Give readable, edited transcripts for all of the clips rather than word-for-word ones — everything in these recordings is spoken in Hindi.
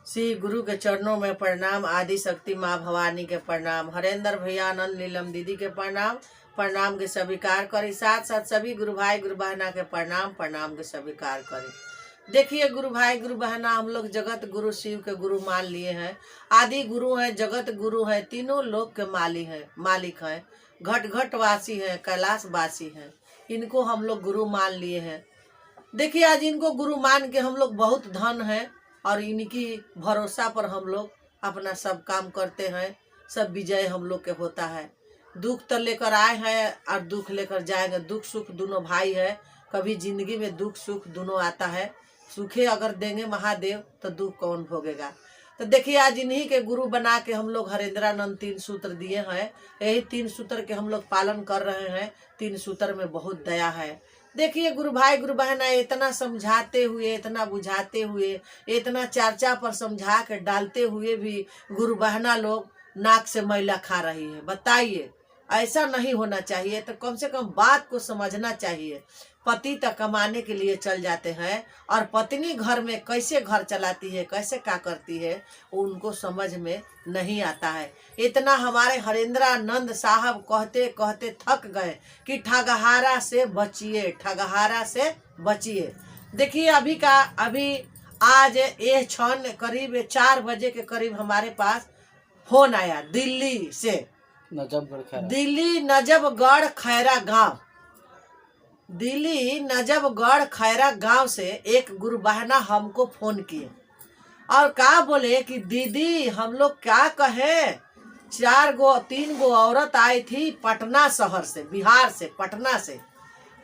श्री गुरु के चरणों में प्रणाम। आदि शक्ति माँ भवानी के प्रणाम। हरेंद्र भैया, आनंद नीलम दीदी के प्रणाम। प्रणाम के स्वीकार करी। साथ साथ सभी गुरु भाई गुरु बहना के प्रणाम के स्वीकार करी। देखिए गुरु भाई गुरु बहना, हम लोग जगत गुरु शिव के गुरु मान लिए हैं। आदि गुरु हैं, जगत गुरु हैं, तीनों लोक के मालिक हैं, घट घट वासी हैं, कैलाश वासी हैं। इनको हम लोग गुरु मान लिए हैं। देखिए आज इनको गुरु मान के हम लोग बहुत धन है और इनकी भरोसा पर हम लोग अपना सब काम करते हैं। सब विजय हम लोग के होता है। दुख तो लेकर आए हैं और दुख लेकर जाएंगे। दुख सुख दोनों भाई है। कभी जिंदगी में दुख सुख दोनों आता है। सुखे अगर देंगे महादेव तो दुख कौन भोगेगा। तो देखिए आज इन्हीं के गुरु बना के हम लोग हरेंद्रानंद 3 सूत्र दिए हैं। यही 3 सूत्र के हम लोग पालन कर रहे हैं। 3 सूत्र में बहुत दया है। देखिए गुरु भाई गुरु बहना, इतना समझाते हुए, इतना बुझाते हुए, इतना चर्चा पर समझा के डालते हुए भी गुरु बहना लोग नाक से मैला खा रही है। बताइए, ऐसा नहीं होना चाहिए। तो कम से कम बात को समझना चाहिए। पति तक कमाने के लिए चल जाते हैं और पत्नी घर में कैसे घर चलाती है, कैसे क्या करती है, उनको समझ में नहीं आता है। इतना हमारे हरेंद्रानंद साहब कहते कहते थक गए कि ठगहारा से बचिए, ठगहारा से बचिए। देखिए अभी आज ये क्षण करीब 4 बजे के करीब हमारे पास फोन आया दिल्ली से। दिल्ली नजबगढ़ खैरा गांव से एक गुरु बहना हमको फोन किए और क्या बोले कि दीदी हम लोग क्या कहें, 3 गो औरत आई थी पटना शहर से, बिहार से,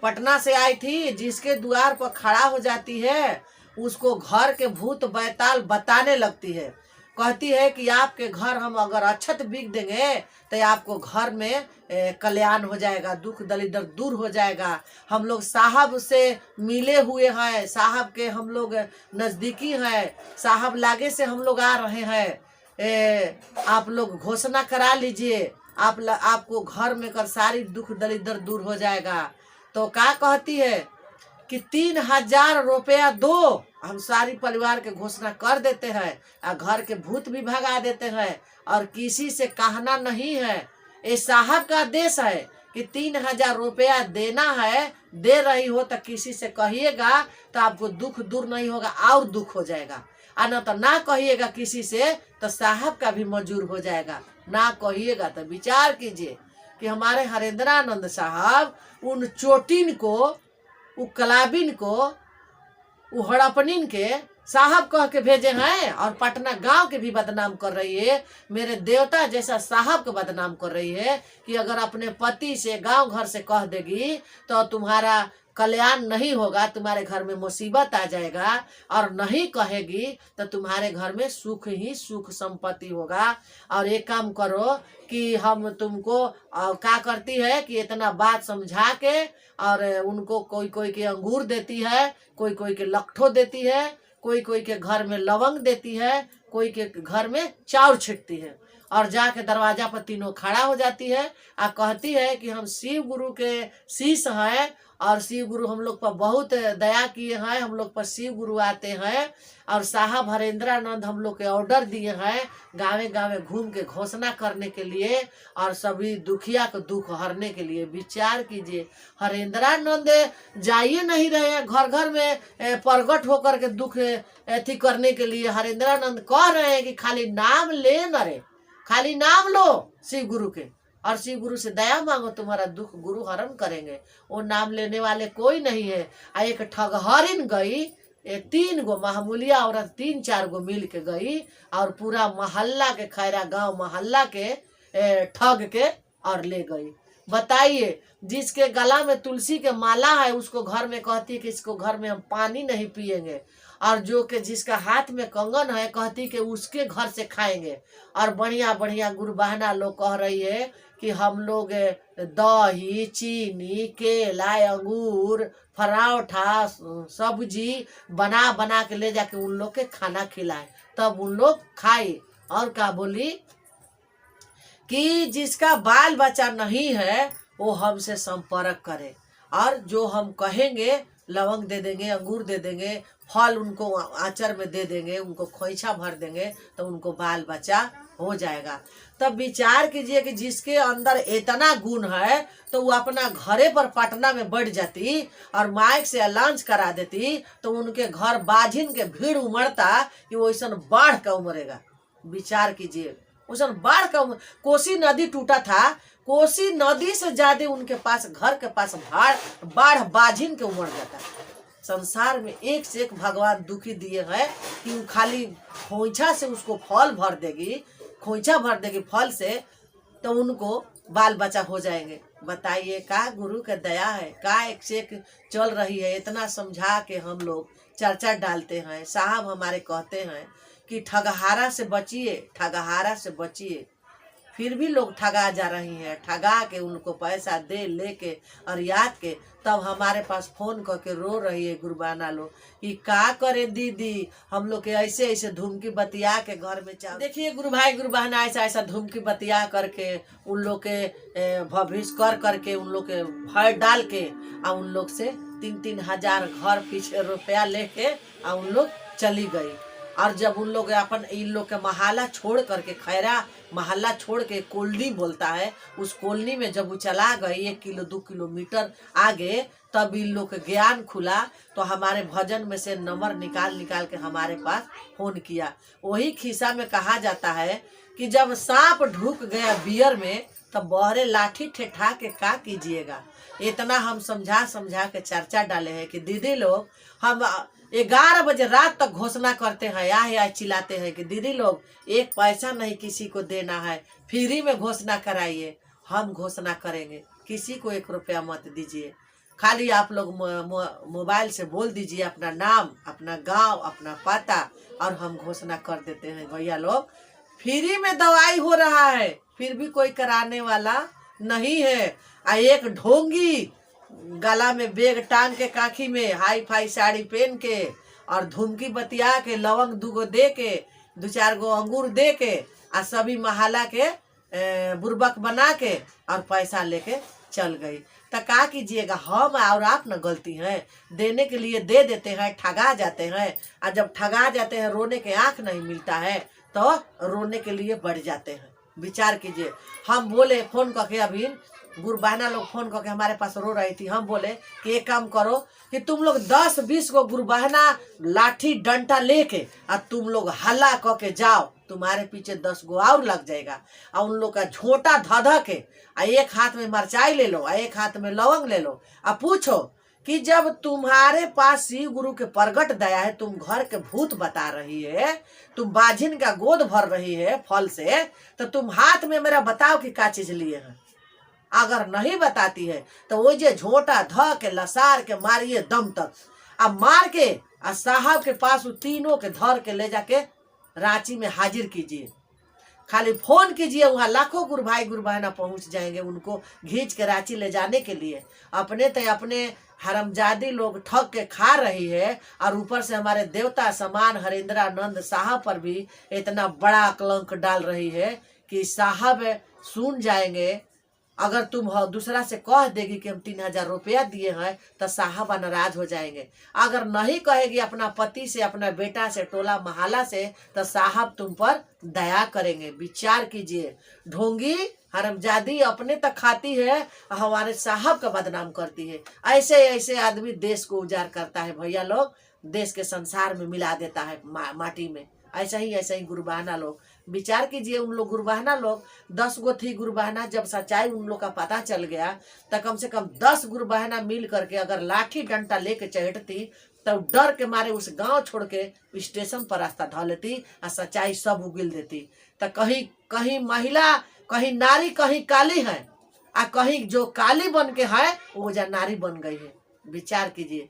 पटना से आई थी। जिसके द्वार पर खड़ा हो जाती है उसको घर के भूत बैताल बताने लगती है। कहती है कि आपके घर हम अगर अक्षत बिक देंगे तो आपको घर में कल्याण हो जाएगा, दुख दलिदर दूर हो जाएगा। हम लोग साहब से मिले हुए हैं, साहब के हम लोग नज़दीकी हैं, साहब लागे से हम लोग आ रहे हैं। आप लोग घोषणा करा लीजिए, आपको घर में कर सारी दुख दलिदर दूर हो जाएगा। तो क्या कहती है कि 3000 रुपया दो, हम सारी परिवार के घोषणा कर देते हैं और घर के भूत भी भगा देते हैं और किसी से कहना नहीं है। ये साहब का आदेश है कि 3000 रुपया देना है। दे रही हो तो किसी से कहिएगा तो आपको दुख दूर नहीं होगा और दुख हो जाएगा। और न तो ना कहिएगा किसी से तो साहब का भी मंजूर हो जाएगा। ना कहिएगा तो विचार कीजिए कि हमारे हरेंद्रानंद साहब उन चोटिन को, वो कलाबिन को, वो हड़पनिन के साहब कह के भेजे हैं और पटना गांव के भी बदनाम कर रही है। मेरे देवता जैसा साहब को बदनाम कर रही है कि अगर अपने पति से गांव घर से कह देगी तो तुम्हारा कल्याण नहीं होगा, तुम्हारे घर में मुसीबत आ जाएगा। और नहीं कहेगी तो तुम्हारे घर में सुख ही सुख संपत्ति होगा। और एक काम करो कि हम तुमको क्या करती है कि इतना बात समझा के और उनको कोई के अंगूर देती है, कोई के लट्ठो देती है, कोई के घर में लवंग देती है, कोई के घर में चाउर छिटती है और जाके दरवाजा पर तीनों खड़ा हो जाती है और कहती है कि हम शिव गुरु के शिष्य हैं और शिव गुरु हम लोग पर बहुत दया किए हैं। हम लोग पर शिव गुरु आते हैं और साहब हरेंद्रानंद हम लोग के ऑर्डर दिए हैं गावे गावे घूम के घोषणा करने के लिए और सभी दुखिया को दुख हरने के लिए। विचार कीजिए, हरेंद्रानंद जाइए नहीं रहे घर घर में प्रकट होकर के दुख एथी करने के लिए। हरेंद्रानंद कह रहे हैं कि खाली नाम ले न रे, खाली नाम लो शिव गुरु के और शिव गुरु से दया मांगो, तुम्हारा दुख गुरु हरण करेंगे। वो नाम लेने वाले कोई नहीं है। एक ठगहरिन गई, 3 गो मामूलिया औरत 3-4 गो मिल के गई और पूरा मोहल्ला के, खैरा गांव मोहल्ला के ठग के और ले गई। बताइए, जिसके गला में तुलसी के माला है उसको घर में कहती कि इसको घर में हम पानी नहीं पिएंगे, और जो के जिसका हाथ में कंगन है कहती कि उसके घर से खाएंगे। और बढ़िया बढ़िया गुरु बहना लोग कह रही है कि हम लोग दही, चीनी, केला, अंगूर, पराठा, सब्जी बना बना के ले जाके उन लोग के खाना खिलाए, तब उन लोग खाए। और क्या बोली कि जिसका बाल बच्चा नहीं है वो हमसे संपर्क करे और जो हम कहेंगे लवंग दे देंगे, अंगूर दे देंगे, फल उनको आंचर में दे देंगे, उनको खोइछा भर देंगे तो उनको बाल बच्चा हो जाएगा। तब विचार कीजिए कि जिसके अंदर इतना गुण है तो वो अपना घरे पर पटना में बढ़ जाती और माइक से लॉन्च करा देती तो उनके घर बाझिन के भीड़ उमड़ता कि वो ऐसा बाढ़ का उमड़ेगा। विचार कीजिए, उस बाढ़ का कोसी नदी टूटा था, कोसी नदी से ज्यादा उनके पास घर के पास बाढ़ बाझिन के उमड़ जाता। संसार में एक से एक भगवान दुखी दिए हैं कि वो खाली खोइछा से उसको फल भर देगी, खोइछा भर देगी फल से तो उनको बाल बच्चा हो जाएंगे। बताइए का गुरु का दया है, का एक से एक चल रही है। इतना समझा के हम लोग चर्चा डालते हैं। साहब हमारे कहते हैं कि ठगहारा से बचिए, ठगहारा से बचिए। फिर भी लोग ठगा जा रही हैं, ठगा के उनको पैसा दे लेके और याद के तब हमारे पास फोन करके रो रही है गुरबाना लोग कि का करे दीदी, हम लोग के ऐसे ऐसे धूमकी बतिया के घर में चाव। देखिए गुरु भाई गुरु बहना ऐसा ऐसा धूमकी बतिया करके उन लोग के भविष्य कर करके उन लोग के भय डाल के और उन लोग से 3-3 हजार घर पीछे रुपया लेके और उन लोग चली गई। और जब उन लोग अपन इन लोग के मोहल्ला छोड़ करके, खैरा मोहल्ला छोड़ के कॉलोनी बोलता है, उस कॉलोनी में जब वो चला गई 1-2 किलोमीटर आगे तब इन लोग के ज्ञान खुला तो हमारे भजन में से नंबर निकाल निकाल के हमारे पास फोन किया। वही खिस्सा में कहा जाता है कि जब सांप ढुक गया बियर में तब बहरे लाठी ठेठा के का कीजिएगा। इतना हम समझा समझा के चर्चा डाले हैं कि दीदी लोग हम 11 बजे रात तक घोषणा करते हैं, या चिल्लाते हैं कि दीदी लोग एक पैसा नहीं किसी को देना है, फ्री में घोषणा कराइए। हम घोषणा करेंगे, किसी को 1 रुपया मत दीजिए, खाली आप लोग मोबाइल से बोल दीजिए अपना नाम, अपना गांव, अपना पता और हम घोषणा कर देते हैं भैया लोग फ्री में दवाई हो रहा है। फिर भी कोई कराने वाला नहीं है। एक ढोंगी गला में बेग टांग के, काखी में हाई फाई साड़ी पहन के और धूमकी बतिया के, लवंग 2 गो दे के, 2-4 गो अंगूर दे के और सभी मोहल्ला के बुर्बक बना के और पैसा लेके चल गई। तो क्या कीजिएगा, हम और आप न गलती हैं, देने के लिए दे देते हैं, ठगा जाते हैं और जब ठगा जाते हैं रोने के आंख नहीं मिलता है तो रोने के लिए बढ़ जाते हैं। विचार कीजिए, हम बोले फोन करके, अभी गुरबाना लोग फोन करके हमारे पास रो रही थी, हम बोले कि एक काम करो कि तुम लोग 10-20 को गुरबाना लाठी डंटा लेके और तुम लोग हल्ला करके जाओ, तुम्हारे पीछे 10 गो और लग जाएगा। और उन लोग का झोटा धधा के एक हाथ में मिर्चाई ले लो और एक हाथ में लवंग ले लो और पूछो कि जब तुम्हारे पास शिव गुरु के प्रगट दया है, तुम घर के भूत बता रही है, तुम बाझिन का गोद भर रही है फल से, तो तुम हाथ में मेरा बताओ कि क्या चीज लिए हैं। अगर नहीं बताती है तो वो जे झोटा ध के लसार के मारिए दम तक, अब मार के और साहब के पास तीनों के धर के ले जाके रांची में हाजिर कीजिए। खाली फोन कीजिए, वहाँ लाखों गुरु भाई गुरु बहना पहुँच जाएंगे उनको घींच के रांची ले जाने के लिए। अपने हरमजादी लोग ठग के खा रही है और ऊपर से हमारे देवता समान हरेंद्रानंद साहब पर भी इतना बड़ा कलंक डाल रही है कि साहब सुन जाएंगे। अगर तुम दूसरा से कह देगी कि हम 3000 रुपया दिए हैं तो साहब नाराज हो जाएंगे। अगर नहीं कहेगी अपना पति से, अपना बेटा से, टोला मोहल्ला से, तो साहब तुम पर दया करेंगे। विचार कीजिए, ढोंगी हरमजादी अपने तक खाती है, हमारे साहब का बदनाम करती है। ऐसे ऐसे आदमी देश को उजाड़ करता है भैया लोग, देश के संसार में मिला देता है माटी में। ऐसा ही गुरबाना लोग, विचार कीजिए, उन लोग गुरबाना लोग 10 गो थी गुरबाना, जब सच्चाई उन लोग का पता चल गया तो कम से कम 10 गुरबाना मिल करके अगर लाठी डंटा लेके चढ़ती तो डर के मारे उस गांव छोड़ के स्टेशन पर रास्ता ढा लेती और सच्चाई सब उगिल देती। तो कहीं कहीं महिला, कहीं नारी, कहीं काली है और कहीं जो काली बन के है वो जा नारी बन गई है। विचार कीजिए,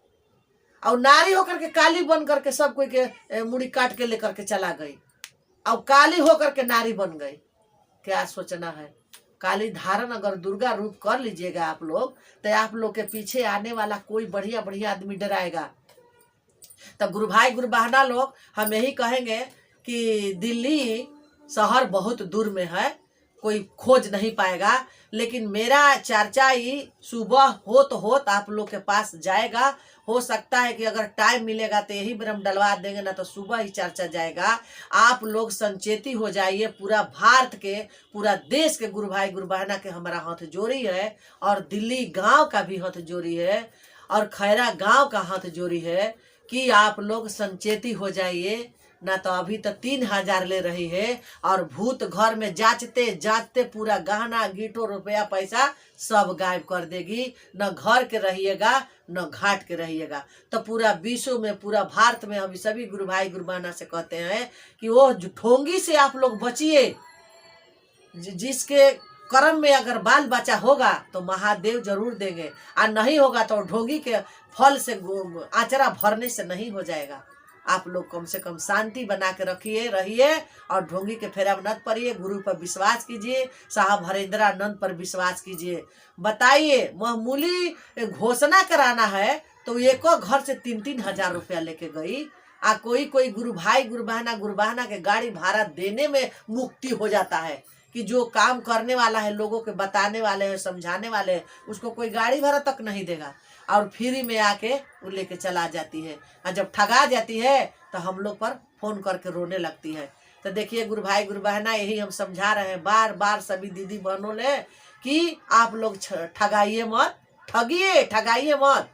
और नारी होकर के काली बन करके सब कोई के मुड़ी काट के लेकर के चला गई और काली होकर के नारी बन गई। क्या सोचना है, काली धारण अगर दुर्गा रूप कर लीजिएगा आप लोग तो आप लोग के पीछे आने वाला कोई बढ़िया बढ़िया आदमी डराएगा। तब गुरु भाई गुरु बहना लोग हम यही कहेंगे कि दिल्ली शहर बहुत दूर में है, कोई खोज नहीं पाएगा। लेकिन मेरा चर्चा ही सुबह होत आप लोग के पास जाएगा। हो सकता है कि अगर टाइम मिलेगा तो यही पर हम डलवा देंगे, ना तो सुबह ही चर्चा जाएगा। आप लोग संचेती हो जाइए। पूरा भारत के, पूरा देश के गुरु भाई गुरु बहना के हमारा हाथ जोड़ी है, और दिल्ली गांव का भी हाथ जोड़ी है, और खैरा गांव का हाथ जोड़ी है कि आप लोग संचेती हो जाइए। ना तो अभी तो 3000 ले रही है, और भूत घर में जांचते जांचते पूरा गहना गीठो रुपया पैसा सब गायब कर देगी। न घर के रहिएगा न घाट के रहिएगा। तो पूरा विश्व में, पूरा भारत में हम सभी गुरु भाई गुरु बहना से कहते हैं कि वो ढोंगी से आप लोग बचिए। जिसके कर्म में अगर बाल बच्चा होगा तो महादेव जरूर देंगे, और नहीं होगा तो ढोंगी के फल से आचरा भरने से नहीं हो जाएगा। आप लोग कम से कम शांति बना के रखिए, रहिए, और ढोंगी के फेरा में मत पड़िए। गुरु पर विश्वास कीजिए, साहब हरेंद्रानंद पर विश्वास कीजिए। बताइए, मामूली घोषणा कराना है तो एक घर से 3-3 हजार रुपया लेके गई। कोई गुरु भाई गुरु बहना के गाड़ी भाड़ा देने में मुक्ति हो जाता है कि जो काम करने वाला है, लोगों के बताने वाले हैं, समझाने वाले हैं, उसको कोई गाड़ी भाड़ा तक नहीं देगा, और फ्री में आके वो लेके चला जाती है। और जब ठगा जाती है तो हम लोग पर फोन करके रोने लगती है। तो देखिए गुरु भाई गुरु बहना, यही हम समझा रहे हैं बार बार सभी दीदी बहनों ने कि आप लोग ठगाइए मत, ठगाइए मत।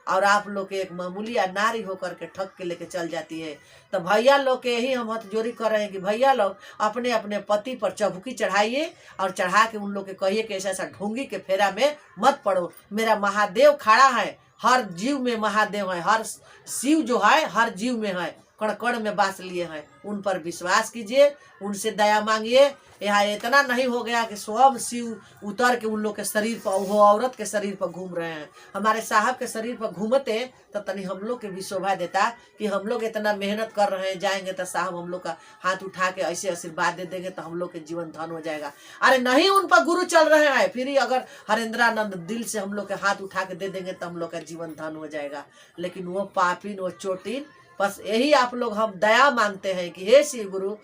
और आप लोग के एक मामूली नारी होकर के ठग के लेके चल जाती है। तो भैया लोग के यही हम हथजोड़ी कर रहे हैं कि भैया लोग अपने अपने पति पर चबुकी चढ़ाइए, और चढ़ा के उन लोग के कहिए कि ऐसा ढोंगी के फेरा में मत पड़ो। मेरा महादेव खड़ा है, हर जीव में महादेव है, हर शिव जो है हर जीव में है, कण कण में बास लिए हैं। उन पर विश्वास कीजिए, उनसे दया मांगिए। यहाँ इतना नहीं हो गया कि स्वयं शिव उतर के उन लोग के शरीर पर, वो औरत के शरीर पर घूम रहे हैं। हमारे साहब के शरीर पर घूमते तो तनी हम लोग के भी शोभा देता कि हम लोग इतना मेहनत कर रहे हैं, जाएंगे तो साहब हम लोग का हाथ उठा के ऐसे आशीर्वाद दे देंगे तो हम लोग के जीवन धन हो जाएगा। अरे नहीं, उन पर गुरु चल रहे हैं, फिर अगर हरेंद्रानंद दिल से हम लोग के हाथ उठा के दे देंगे तो हम लोग का जीवन धन हो जाएगा। लेकिन वो पापीन, वो चोटिन, बस यही आप लोग हम दया मांगते हैं कि हे श्री गुरु,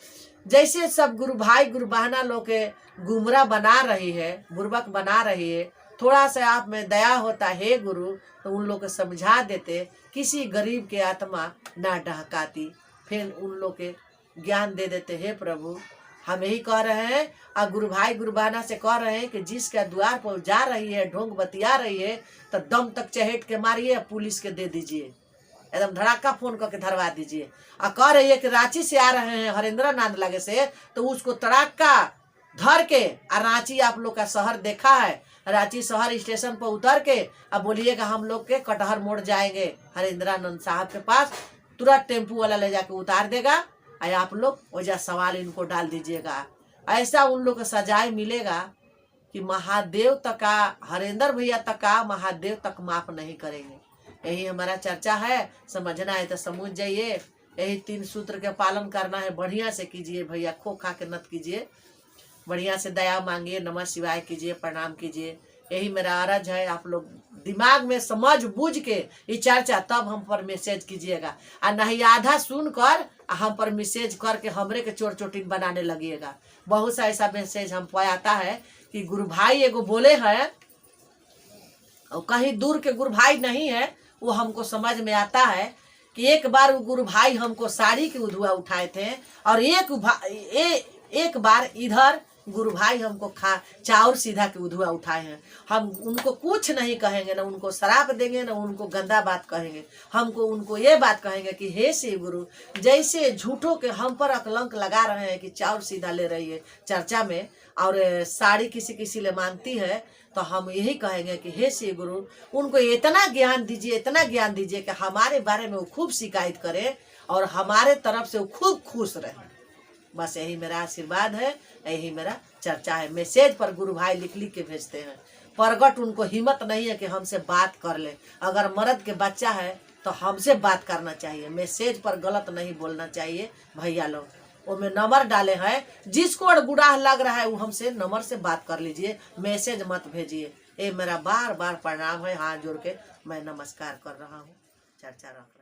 जैसे सब गुरु भाई गुरु बहना लोग के गुमराह बना रही है, बुर्बक बना रही है, थोड़ा सा आप में दया होता है गुरु तो उन लोग को समझा देते, किसी गरीब के आत्मा ना डहकाती, फिर उन लोग के ज्ञान दे देते हैं प्रभु। हम यही कह रहे हैं, और गुरु भाई गुरु बहना से कह रहे हैं कि जिसके द्वार पर जा रही है, ढोंग बतिया रही है, तो दम तक चहेट के मारिए, पुलिस के दे दीजिए, एकदम धड़ाका फोन करके धरवा दीजिए। और कह रही है कि रांची से आ रहे हैं हरेंद्रानंद लगे से, तो उसको तड़ाका धर के, और रांची आप लोग का शहर देखा है, रांची शहर स्टेशन पर उतर के अब बोलिएगा हम लोग के कटहर मोड़ जाएंगे हरेंद्रानंद साहब के पास, तुरंत टेम्पू वाला ले जाके उतार देगा, और आप लोग वजह सवाल इनको डाल दीजिएगा। ऐसा उन लोग को सजाए मिलेगा कि महादेव तक का, हरेंद्र भैया तक का महादेव तक माफ नहीं करेंगे। यही हमारा चर्चा है, समझना है तो समझ जाइए। यही 3 सूत्र के पालन करना है, बढ़िया से कीजिए भैया, खो खा के नत कीजिए, बढ़िया से दया मांगिए, नमः शिवाय कीजिए, प्रणाम कीजिए। यही मेरा अर्ज है, आप लोग दिमाग में समझ बूझ के ये चर्चा तब हम पर मैसेज कीजिएगा, और नहीं आधा सुनकर हम पर मैसेज करके हमरे के चोर चोटिन बनाने लगिएगा। बहुत सा ऐसा मैसेज हम पर आता है कि गुरु भाई एगो बोले हैं, और कहीं दूर के गुरु भाई नहीं है, वो हमको समझ में आता है कि एक बार वो गुरु भाई हमको साड़ी के उधुआ उठाए थे, और एक बार इधर गुरु भाई हमको चाउर सीधा के उधुआ उठाए हैं। हम उनको कुछ नहीं कहेंगे, ना उनको शराब देंगे, ना उनको गंदा बात कहेंगे। हमको उनको ये बात कहेंगे कि हे शिव गुरु, जैसे झूठों के हम पर अकलंक लगा रहे हैं कि चाउर सीधा ले रही है चर्चा में, और साड़ी किसी किसी ले मांगती है, तो हम यही कहेंगे कि हे शिव गुरु, उनको इतना ज्ञान दीजिए, इतना ज्ञान दीजिए कि हमारे बारे में वो खूब शिकायत करे, और हमारे तरफ से वो खूब खुश रहे। बस यही मेरा आशीर्वाद है, यही मेरा चर्चा है। मैसेज पर गुरु भाई लिख लिख के भेजते हैं, प्रगट उनको हिम्मत नहीं है कि हमसे बात कर ले। अगर मर्द के बच्चा है तो हमसे बात करना चाहिए, मैसेज पर गलत नहीं बोलना चाहिए भैया लोग। वो में नंबर डाले हैं, जिसको गुनाह लग रहा है वो हमसे नंबर से बात कर लीजिए, मैसेज मत भेजिए। ये मेरा बार बार प्रणाम है, हाथ जोड़ के मैं नमस्कार कर रहा हूँ। चर्चा रख